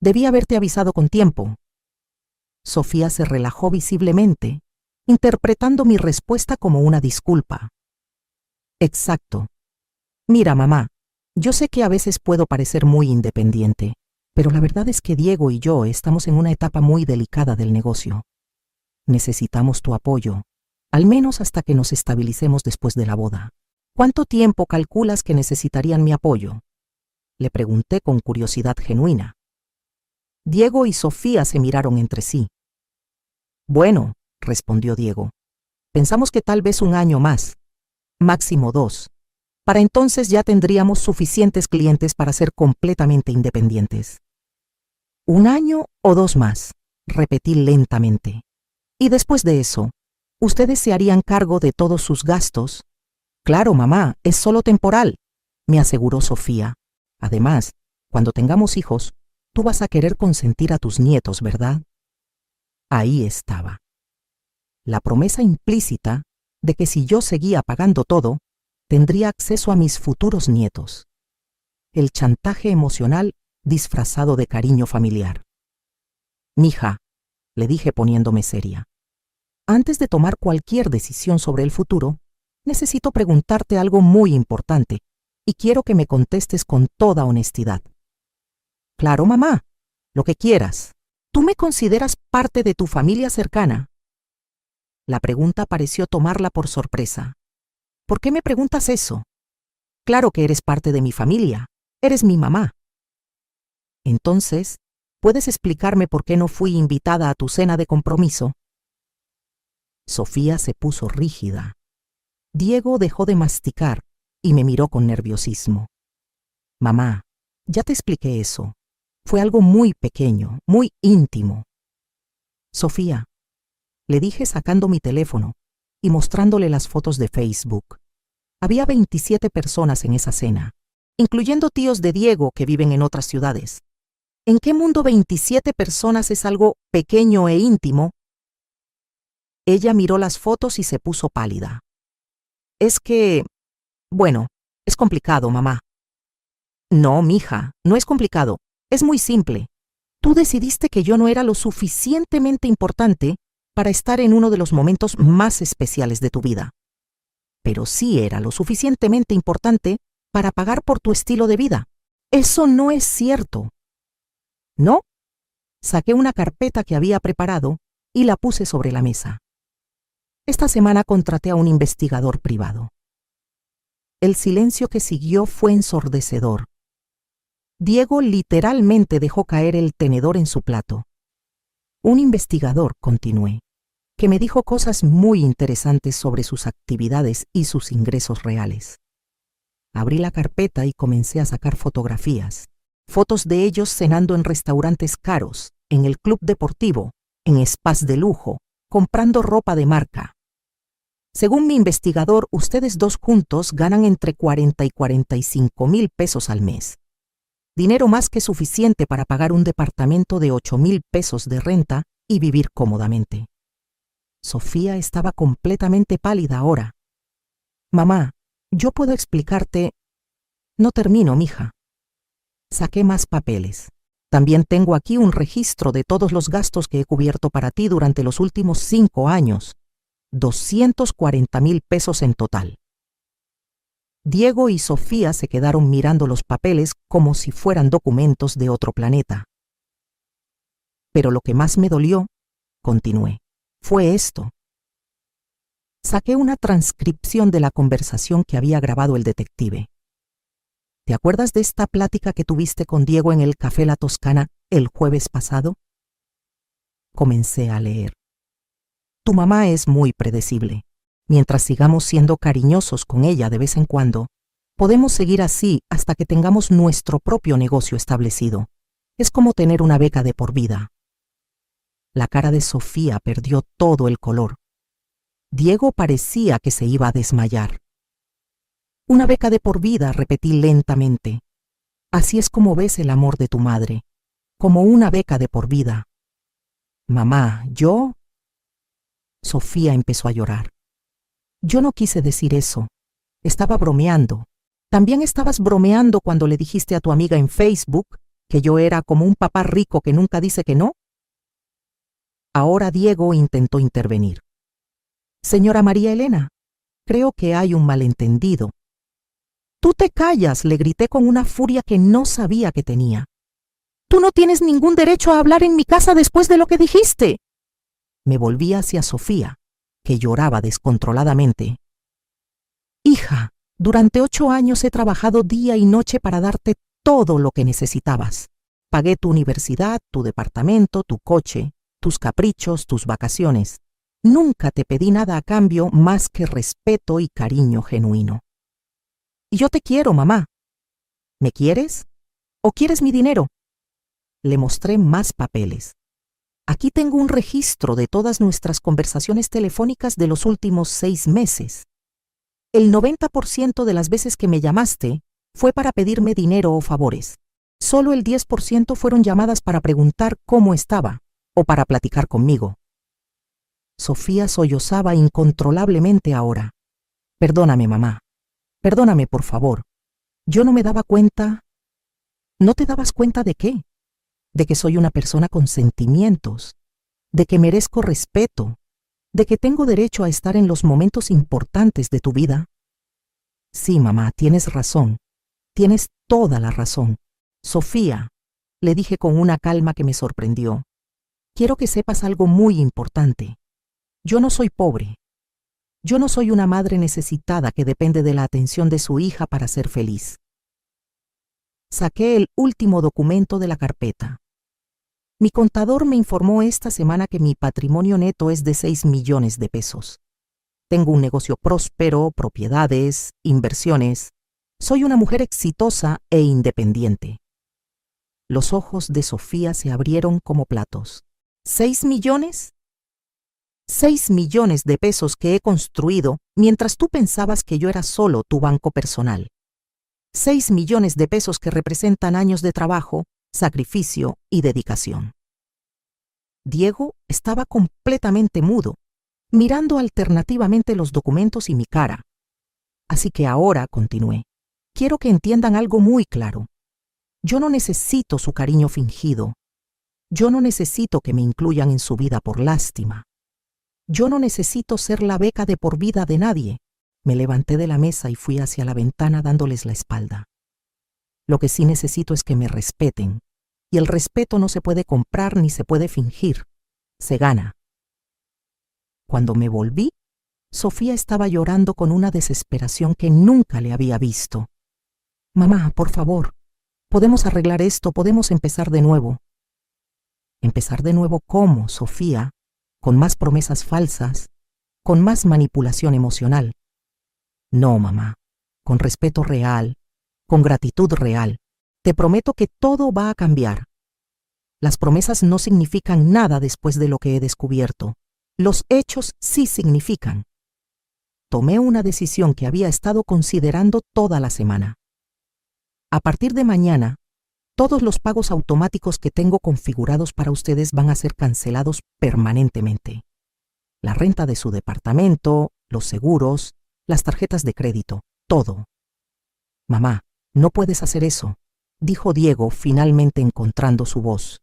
Debí haberte avisado con tiempo». Sofía se relajó visiblemente, interpretando mi respuesta como una disculpa. «Exacto. Mira, mamá, yo sé que a veces puedo parecer muy independiente, pero la verdad es que Diego y yo estamos en una etapa muy delicada del negocio. Necesitamos tu apoyo, al menos hasta que nos estabilicemos después de la boda. ¿Cuánto tiempo calculas que necesitarían mi apoyo?», le pregunté con curiosidad genuina. Diego y Sofía se miraron entre sí. «Bueno», respondió Diego, «pensamos que tal vez 1 año más, máximo 2, Para entonces ya tendríamos suficientes clientes para ser completamente independientes. 1 año o 2 más, repetí lentamente. Y después de eso, ustedes se harían cargo de todos sus gastos. Claro, mamá, es solo temporal, me aseguró Sofía. Además, cuando tengamos hijos, tú vas a querer consentir a tus nietos, ¿verdad? Ahí estaba. La promesa implícita de que si yo seguía pagando todo, tendría acceso a mis futuros nietos. El chantaje emocional disfrazado de cariño familiar. Mija, le dije poniéndome seria, antes de tomar cualquier decisión sobre el futuro, necesito preguntarte algo muy importante y quiero que me contestes con toda honestidad. Claro, mamá, lo que quieras. ¿Tú me consideras parte de tu familia cercana? La pregunta pareció tomarla por sorpresa. ¿Por qué me preguntas eso? Claro que eres parte de mi familia. Eres mi mamá. Entonces, ¿puedes explicarme por qué no fui invitada a tu cena de compromiso? Sofía se puso rígida. Diego dejó de masticar y me miró con nerviosismo. Mamá, ya te expliqué eso. Fue algo muy pequeño, muy íntimo. Sofía, le dije sacando mi teléfono y mostrándole las fotos de Facebook. Había 27 personas en esa cena, incluyendo tíos de Diego que viven en otras ciudades. ¿En qué mundo 27 personas es algo pequeño e íntimo? Ella miró las fotos y se puso pálida. Es que, bueno, es complicado, mamá. No, mija, no es complicado. Es muy simple. Tú decidiste que yo no era lo suficientemente importante para estar en uno de los momentos más especiales de tu vida. Pero sí era lo suficientemente importante para pagar por tu estilo de vida. Eso no es cierto. ¿No? Saqué una carpeta que había preparado y la puse sobre la mesa. Esta semana contraté a un investigador privado. El silencio que siguió fue ensordecedor. Diego literalmente dejó caer el tenedor en su plato. Un investigador, continué, que me dijo cosas muy interesantes sobre sus actividades y sus ingresos reales. Abrí la carpeta y comencé a sacar fotografías. Fotos de ellos cenando en restaurantes caros, en el club deportivo, en spas de lujo, comprando ropa de marca. Según mi investigador, ustedes dos juntos ganan entre 40 y 45,000 pesos al mes. Dinero más que suficiente para pagar un departamento de 8,000 pesos de renta y vivir cómodamente. Sofía estaba completamente pálida ahora. Mamá, yo puedo explicarte... No termino, mija. Saqué más papeles. También tengo aquí un registro de todos los gastos que he cubierto para ti durante los últimos 5 años. 240,000 pesos en total. Diego y Sofía se quedaron mirando los papeles como si fueran documentos de otro planeta. Pero lo que más me dolió, continué, fue esto. Saqué una transcripción de la conversación que había grabado el detective. ¿Te acuerdas de esta plática que tuviste con Diego en el Café La Toscana el jueves pasado? Comencé a leer. Tu mamá es muy predecible. Mientras sigamos siendo cariñosos con ella de vez en cuando, podemos seguir así hasta que tengamos nuestro propio negocio establecido. Es como tener una beca de por vida. La cara de Sofía perdió todo el color. Diego parecía que se iba a desmayar. Una beca de por vida, repetí lentamente. Así es como ves el amor de tu madre, como una beca de por vida. Mamá, yo... Sofía empezó a llorar. Yo no quise decir eso. Estaba bromeando. También estabas bromeando cuando le dijiste a tu amiga en Facebook que yo era como un papá rico que nunca dice que no. Ahora Diego intentó intervenir. Señora María Elena, creo que hay un malentendido. Tú te callas, le grité con una furia que no sabía que tenía. Tú no tienes ningún derecho a hablar en mi casa después de lo que dijiste. Me volví hacia Sofía, que lloraba descontroladamente. Hija, durante 8 años he trabajado día y noche para darte todo lo que necesitabas. Pagué tu universidad, tu departamento, tu coche, tus caprichos, tus vacaciones. Nunca te pedí nada a cambio más que respeto y cariño genuino. Y yo te quiero, mamá. ¿Me quieres? ¿O quieres mi dinero? Le mostré más papeles. Aquí tengo un registro de todas nuestras conversaciones telefónicas de los últimos 6 meses. El 90% de las veces que me llamaste fue para pedirme dinero o favores. Solo el 10% fueron llamadas para preguntar cómo estaba o para platicar conmigo. Sofía sollozaba incontrolablemente ahora. Perdóname, mamá. Perdóname, por favor. Yo no me daba cuenta. ¿No te dabas cuenta de qué? De que soy una persona con sentimientos, de que merezco respeto, de que tengo derecho a estar en los momentos importantes de tu vida. Sí, mamá, tienes razón. Tienes toda la razón. Sofía, le dije con una calma que me sorprendió, quiero que sepas algo muy importante. Yo no soy pobre. Yo no soy una madre necesitada que depende de la atención de su hija para ser feliz. Saqué el último documento de la carpeta. Mi contador me informó esta semana que mi patrimonio neto es de 6 millones de pesos. Tengo un negocio próspero, propiedades, inversiones. Soy una mujer exitosa e independiente. Los ojos de Sofía se abrieron como platos. ¿6 millones? 6 millones de pesos que he construido mientras tú pensabas que yo era solo tu banco personal. 6 millones de pesos que representan años de trabajo, sacrificio y dedicación. Diego estaba completamente mudo, mirando alternativamente los documentos y mi cara. Así que ahora, continué, quiero que entiendan algo muy claro. Yo no necesito su cariño fingido. Yo no necesito que me incluyan en su vida por lástima. Yo no necesito ser la beca de por vida de nadie. Me levanté de la mesa y fui hacia la ventana dándoles la espalda. Lo que sí necesito es que me respeten. Y el respeto no se puede comprar ni se puede fingir. Se gana. Cuando me volví, Sofía estaba llorando con una desesperación que nunca le había visto. Mamá, por favor, podemos arreglar esto, podemos empezar de nuevo. ¿Empezar de nuevo cómo, Sofía? ¿Con más promesas falsas? ¿Con más manipulación emocional? No, mamá, con respeto real, con gratitud real. Te prometo que todo va a cambiar. Las promesas no significan nada después de lo que he descubierto. Los hechos sí significan. Tomé una decisión que había estado considerando toda la semana. A partir de mañana, todos los pagos automáticos que tengo configurados para ustedes van a ser cancelados permanentemente. La renta de su departamento, los seguros, las tarjetas de crédito, todo. Mamá, no puedes hacer eso, dijo Diego, finalmente encontrando su voz.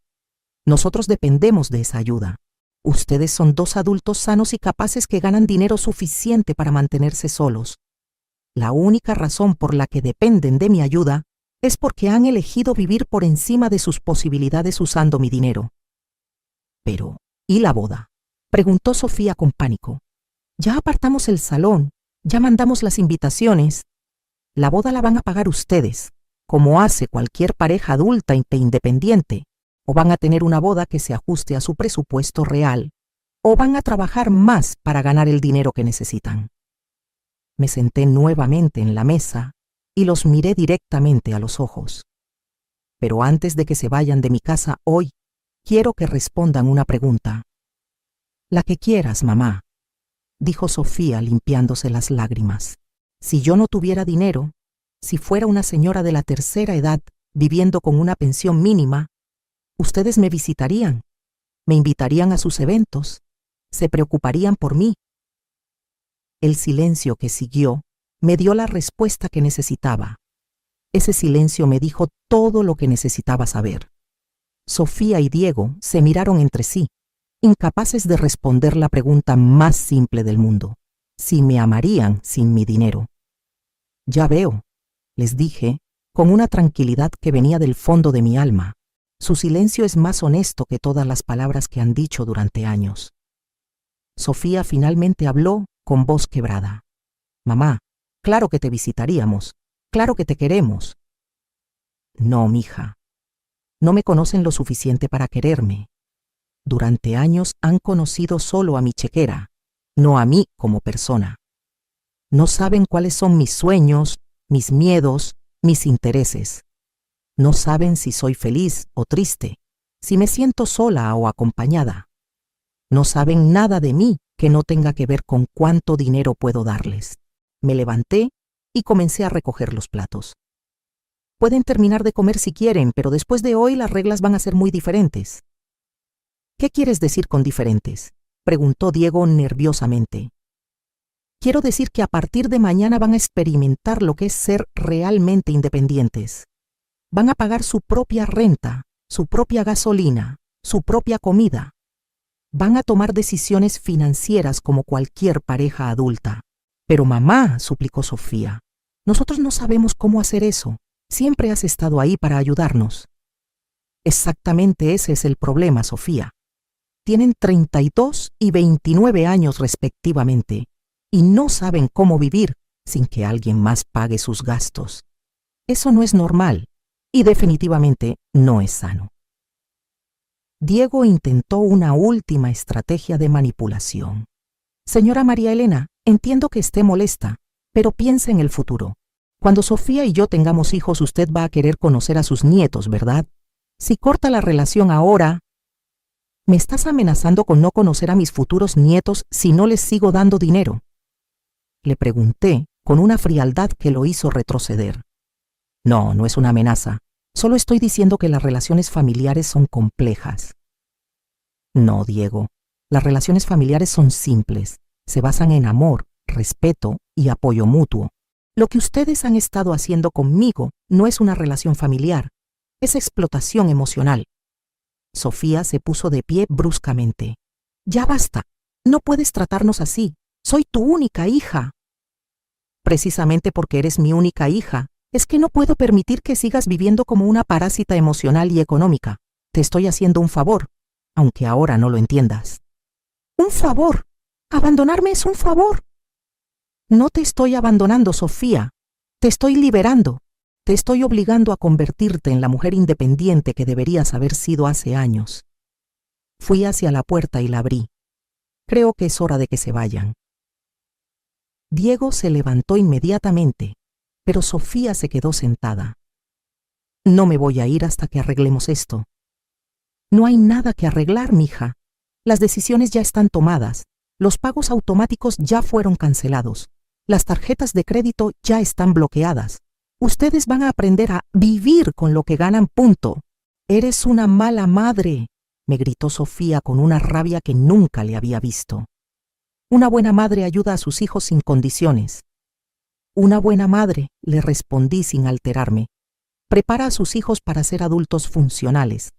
Nosotros dependemos de esa ayuda. Ustedes son 2 adultos sanos y capaces que ganan dinero suficiente para mantenerse solos. La única razón por la que dependen de mi ayuda es porque han elegido vivir por encima de sus posibilidades usando mi dinero. Pero, ¿y la boda? Preguntó Sofía con pánico. Ya apartamos el salón, ya mandamos las invitaciones. La boda la van a pagar ustedes, como hace cualquier pareja adulta e independiente. O van a tener una boda que se ajuste a su presupuesto real, o van a trabajar más para ganar el dinero que necesitan. Me senté nuevamente en la mesa y los miré directamente a los ojos. Pero antes de que se vayan de mi casa hoy, quiero que respondan una pregunta. La que quieras, mamá, dijo Sofía limpiándose las lágrimas. Si yo no tuviera dinero, si fuera una señora de la tercera edad viviendo con una pensión mínima, ustedes me visitarían, me invitarían a sus eventos, se preocuparían por mí. El silencio que siguió me dio la respuesta que necesitaba. Ese silencio me dijo todo lo que necesitaba saber. Sofía y Diego se miraron entre sí, incapaces de responder la pregunta más simple del mundo: si me amarían sin mi dinero. Ya veo, les dije, con una tranquilidad que venía del fondo de mi alma. Su silencio es más honesto que todas las palabras que han dicho durante años. Sofía finalmente habló con voz quebrada. Mamá, claro que te visitaríamos, claro que te queremos. No, mija. No me conocen lo suficiente para quererme. Durante años han conocido solo a mi chequera, no a mí como persona. No saben cuáles son mis sueños, mis miedos, mis intereses. No saben si soy feliz o triste, si me siento sola o acompañada. No saben nada de mí que no tenga que ver con cuánto dinero puedo darles. Me levanté y comencé a recoger los platos. Pueden terminar de comer si quieren, pero después de hoy las reglas van a ser muy diferentes. ¿Qué quieres decir con diferentes?, preguntó Diego nerviosamente. Quiero decir que a partir de mañana van a experimentar lo que es ser realmente independientes. Van a pagar su propia renta, su propia gasolina, su propia comida. Van a tomar decisiones financieras como cualquier pareja adulta. Pero mamá, suplicó Sofía, nosotros no sabemos cómo hacer eso. Siempre has estado ahí para ayudarnos. Exactamente ese es el problema, Sofía. Tienen 32 y 29 años respectivamente y no saben cómo vivir sin que alguien más pague sus gastos. Eso no es normal y definitivamente no es sano. Diego intentó una última estrategia de manipulación. Señora María Elena, entiendo que esté molesta, pero piense en el futuro. Cuando Sofía y yo tengamos hijos, usted va a querer conocer a sus nietos, ¿verdad? Si corta la relación ahora, ¿me estás amenazando con no conocer a mis futuros nietos si no les sigo dando dinero?, le pregunté con una frialdad que lo hizo retroceder. No, no es una amenaza. Solo estoy diciendo que las relaciones familiares son complejas. No, Diego. Las relaciones familiares son simples. Se basan en amor, respeto y apoyo mutuo. Lo que ustedes han estado haciendo conmigo no es una relación familiar. Es explotación emocional. Sofía se puso de pie bruscamente. Ya basta. No puedes tratarnos así. Soy tu única hija. Precisamente porque eres mi única hija, es que no puedo permitir que sigas viviendo como una parásita emocional y económica. Te estoy haciendo un favor, aunque ahora no lo entiendas. ¿Un favor? ¿Abandonarme es un favor? No te estoy abandonando, Sofía. Te estoy liberando. Te estoy obligando a convertirte en la mujer independiente que deberías haber sido hace años. Fui hacia la puerta y la abrí. Creo que es hora de que se vayan. Diego se levantó inmediatamente, pero Sofía se quedó sentada. No me voy a ir hasta que arreglemos esto. No hay nada que arreglar, mija. Las decisiones ya están tomadas. Los pagos automáticos ya fueron cancelados. Las tarjetas de crédito ya están bloqueadas. Ustedes van a aprender a vivir con lo que ganan, punto. Eres una mala madre, me gritó Sofía con una rabia que nunca le había visto. Una buena madre ayuda a sus hijos sin condiciones. Una buena madre, le respondí sin alterarme, prepara a sus hijos para ser adultos funcionales.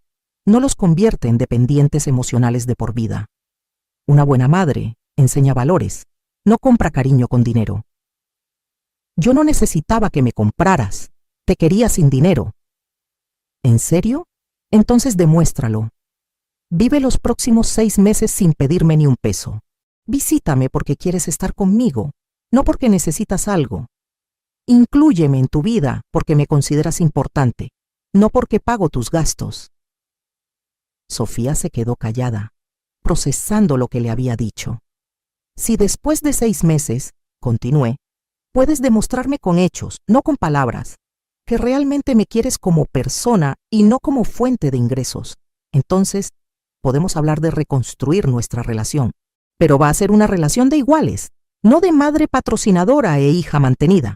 No los convierte en dependientes emocionales de por vida. Una buena madre enseña valores, no compra cariño con dinero. Yo no necesitaba que me compraras, te quería sin dinero. ¿En serio? Entonces demuéstralo. Vive los próximos 6 meses sin pedirme ni un peso. Visítame porque quieres estar conmigo, no porque necesitas algo. Inclúyeme en tu vida porque me consideras importante, no porque pago tus gastos. Sofía se quedó callada, procesando lo que le había dicho. Si después de 6 meses, continué, puedes demostrarme con hechos, no con palabras, que realmente me quieres como persona y no como fuente de ingresos, entonces podemos hablar de reconstruir nuestra relación. Pero va a ser una relación de iguales, no de madre patrocinadora e hija mantenida.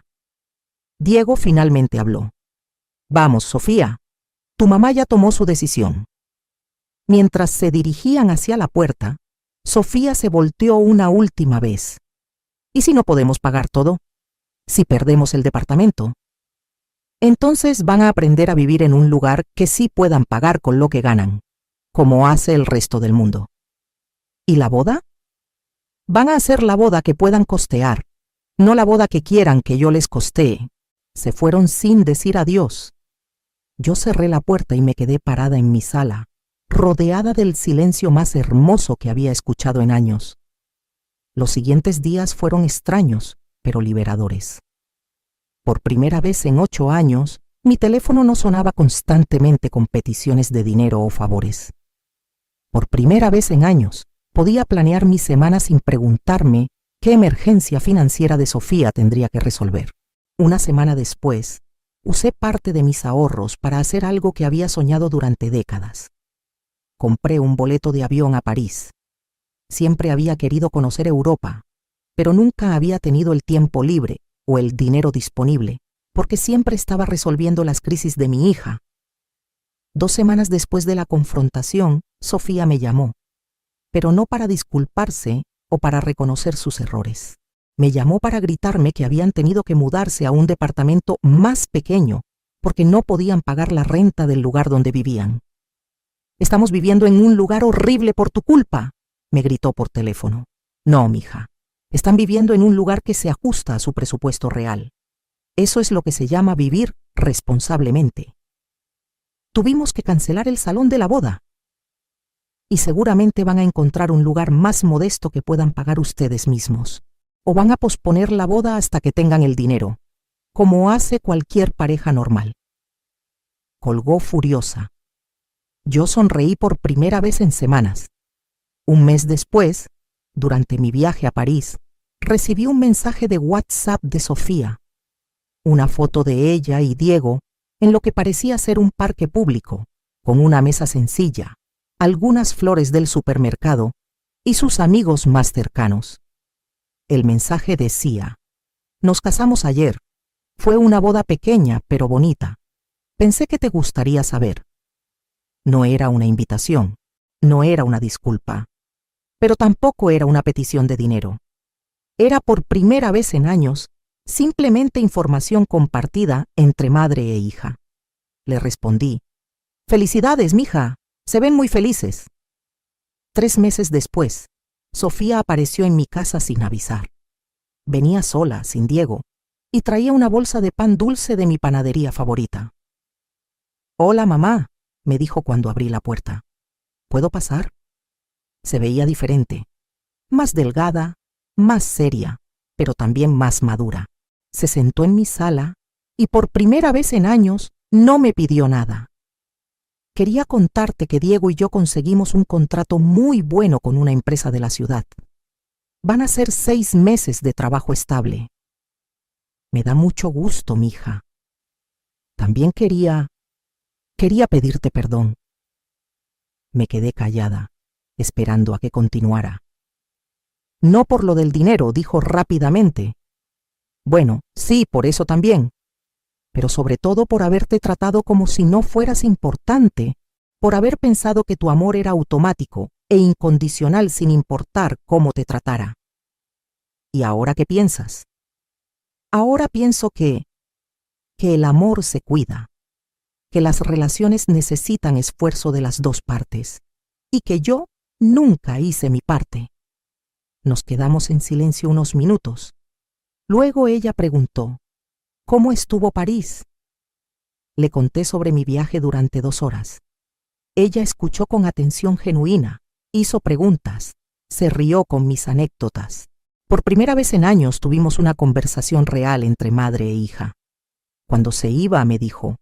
Diego finalmente habló. Vamos, Sofía, tu mamá ya tomó su decisión. Mientras se dirigían hacia la puerta, Sofía se volteó una última vez. ¿Y si no podemos pagar todo? ¿Si perdemos el departamento? Entonces van a aprender a vivir en un lugar que sí puedan pagar con lo que ganan, como hace el resto del mundo. ¿Y la boda? Van a hacer la boda que puedan costear, no la boda que quieran que yo les costee. Se fueron sin decir adiós. Yo cerré la puerta y me quedé parada en mi sala, rodeada del silencio más hermoso que había escuchado en años. Los siguientes días fueron extraños, pero liberadores. Por primera vez en 8 años, mi teléfono no sonaba constantemente con peticiones de dinero o favores. Por primera vez en años, podía planear mi semana sin preguntarme qué emergencia financiera de Sofía tendría que resolver. Una semana después, usé parte de mis ahorros para hacer algo que había soñado durante décadas. Compré un boleto de avión a París. Siempre había querido conocer Europa, pero nunca había tenido el tiempo libre o el dinero disponible, porque siempre estaba resolviendo las crisis de mi hija. 2 semanas después de la confrontación, Sofía me llamó, pero no para disculparse o para reconocer sus errores. Me llamó para gritarme que habían tenido que mudarse a un departamento más pequeño porque no podían pagar la renta del lugar donde vivían. «Estamos viviendo en un lugar horrible por tu culpa», me gritó por teléfono. «No, mija, están viviendo en un lugar que se ajusta a su presupuesto real. Eso es lo que se llama vivir responsablemente. Tuvimos que cancelar el salón de la boda. Y seguramente van a encontrar un lugar más modesto que puedan pagar ustedes mismos. O van a posponer la boda hasta que tengan el dinero, como hace cualquier pareja normal». Colgó furiosa. Yo sonreí por primera vez en semanas. Un mes después, durante mi viaje a París, recibí un mensaje de WhatsApp de Sofía. Una foto de ella y Diego en lo que parecía ser un parque público, con una mesa sencilla, algunas flores del supermercado y sus amigos más cercanos. El mensaje decía: «Nos casamos ayer. Fue una boda pequeña pero bonita. Pensé que te gustaría saber». No era una invitación, no era una disculpa, pero tampoco era una petición de dinero. Era por primera vez en años simplemente información compartida entre madre e hija. Le respondí: «Felicidades, mija, se ven muy felices». 3 meses después, Sofía apareció en mi casa sin avisar. Venía sola, sin Diego, y traía una bolsa de pan dulce de mi panadería favorita. «Hola, mamá», me dijo cuando abrí la puerta. «¿Puedo pasar?». Se veía diferente, más delgada, más seria, pero también más madura. Se sentó en mi sala y por primera vez en años no me pidió nada. «Quería contarte que Diego y yo conseguimos un contrato muy bueno con una empresa de la ciudad. Van a ser 6 meses de trabajo estable». «Me da mucho gusto, mija. También quería pedirte perdón». Me quedé callada, esperando a que continuara. «No por lo del dinero», dijo rápidamente. «Bueno, sí, por eso también. Pero sobre todo por haberte tratado como si no fueras importante, por haber pensado que tu amor era automático e incondicional sin importar cómo te tratara». «¿Y ahora qué piensas?». «Ahora pienso que el amor se cuida, que las relaciones necesitan esfuerzo de las 2 partes, y que yo nunca hice mi parte». Nos quedamos en silencio unos minutos. Luego ella preguntó: «¿Cómo estuvo París?». Le conté sobre mi viaje durante 2 horas. Ella escuchó con atención genuina, hizo preguntas, se rió con mis anécdotas. Por primera vez en años tuvimos una conversación real entre madre e hija. Cuando se iba, me dijo: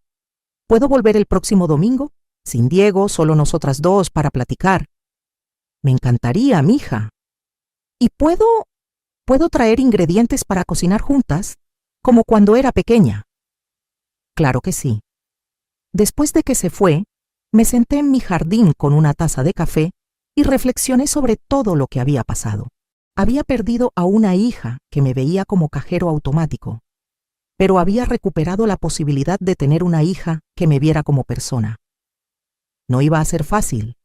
«¿Puedo volver el próximo domingo? Sin Diego, solo nosotras 2 para platicar». «Me encantaría, mija». «¿Y puedo traer ingredientes para cocinar juntas, como cuando era pequeña?». «Claro que sí». Después de que se fue, me senté en mi jardín con una taza de café y reflexioné sobre todo lo que había pasado. Había perdido a una hija que me veía como cajero automático, pero había recuperado la posibilidad de tener una hija que me viera como persona. No iba a ser fácil.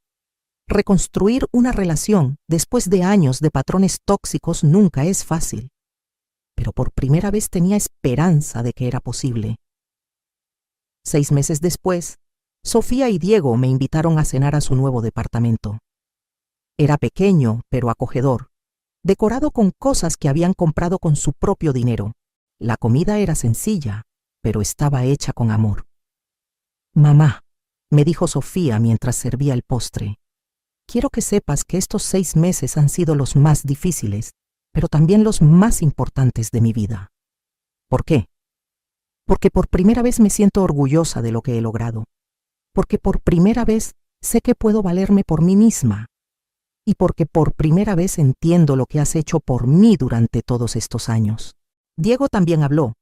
Reconstruir una relación después de años de patrones tóxicos nunca es fácil, pero por primera vez tenía esperanza de que era posible. 6 meses después, Sofía y Diego me invitaron a cenar a su nuevo departamento. Era pequeño, pero acogedor, decorado con cosas que habían comprado con su propio dinero. La comida era sencilla, pero estaba hecha con amor. «Mamá», me dijo Sofía mientras servía el postre, «quiero que sepas que estos 6 meses han sido los más difíciles, pero también los más importantes de mi vida». «¿Por qué?». «Porque por primera vez me siento orgullosa de lo que he logrado. Porque por primera vez sé que puedo valerme por mí misma. Y porque por primera vez entiendo lo que has hecho por mí durante todos estos años». Diego también habló.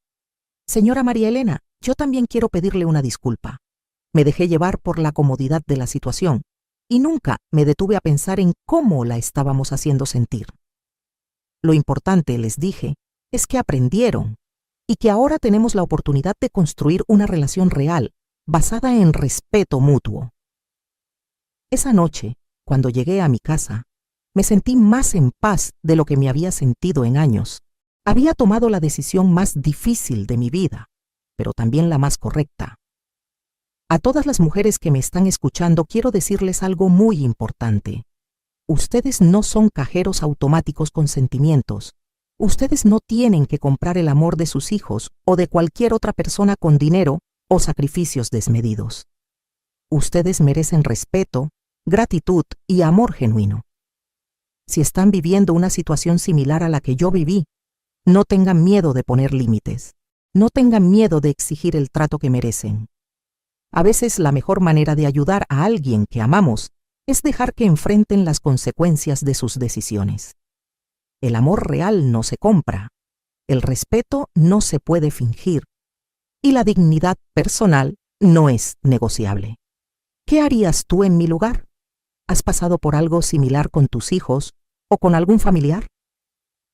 Señora María Elena, yo también quiero pedirle una disculpa. Me dejé llevar por la comodidad de la situación y nunca me detuve a pensar en cómo la estábamos haciendo sentir. Lo importante, les dije, es que aprendieron y que ahora tenemos la oportunidad de construir una relación real, basada en respeto mutuo. Esa noche, cuando llegué a mi casa, me sentí más en paz de lo que me había sentido en años. Había tomado la decisión más difícil de mi vida, pero también la más correcta. A todas las mujeres que me están escuchando quiero decirles algo muy importante. Ustedes no son cajeros automáticos con sentimientos. Ustedes no tienen que comprar el amor de sus hijos o de cualquier otra persona con dinero o sacrificios desmedidos. Ustedes merecen respeto, gratitud y amor genuino. Si están viviendo una situación similar a la que yo viví, no tengan miedo de poner límites. No tengan miedo de exigir el trato que merecen. A veces la mejor manera de ayudar a alguien que amamos es dejar que enfrenten las consecuencias de sus decisiones. El amor real no se compra, el respeto no se puede fingir y la dignidad personal no es negociable. ¿Qué harías tú en mi lugar? ¿Has pasado por algo similar con tus hijos o con algún familiar?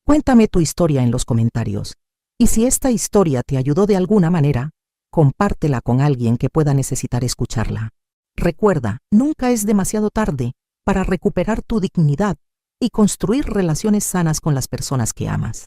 Cuéntame tu historia en los comentarios y si esta historia te ayudó de alguna manera, compártela con alguien que pueda necesitar escucharla. Recuerda, nunca es demasiado tarde para recuperar tu dignidad y construir relaciones sanas con las personas que amas.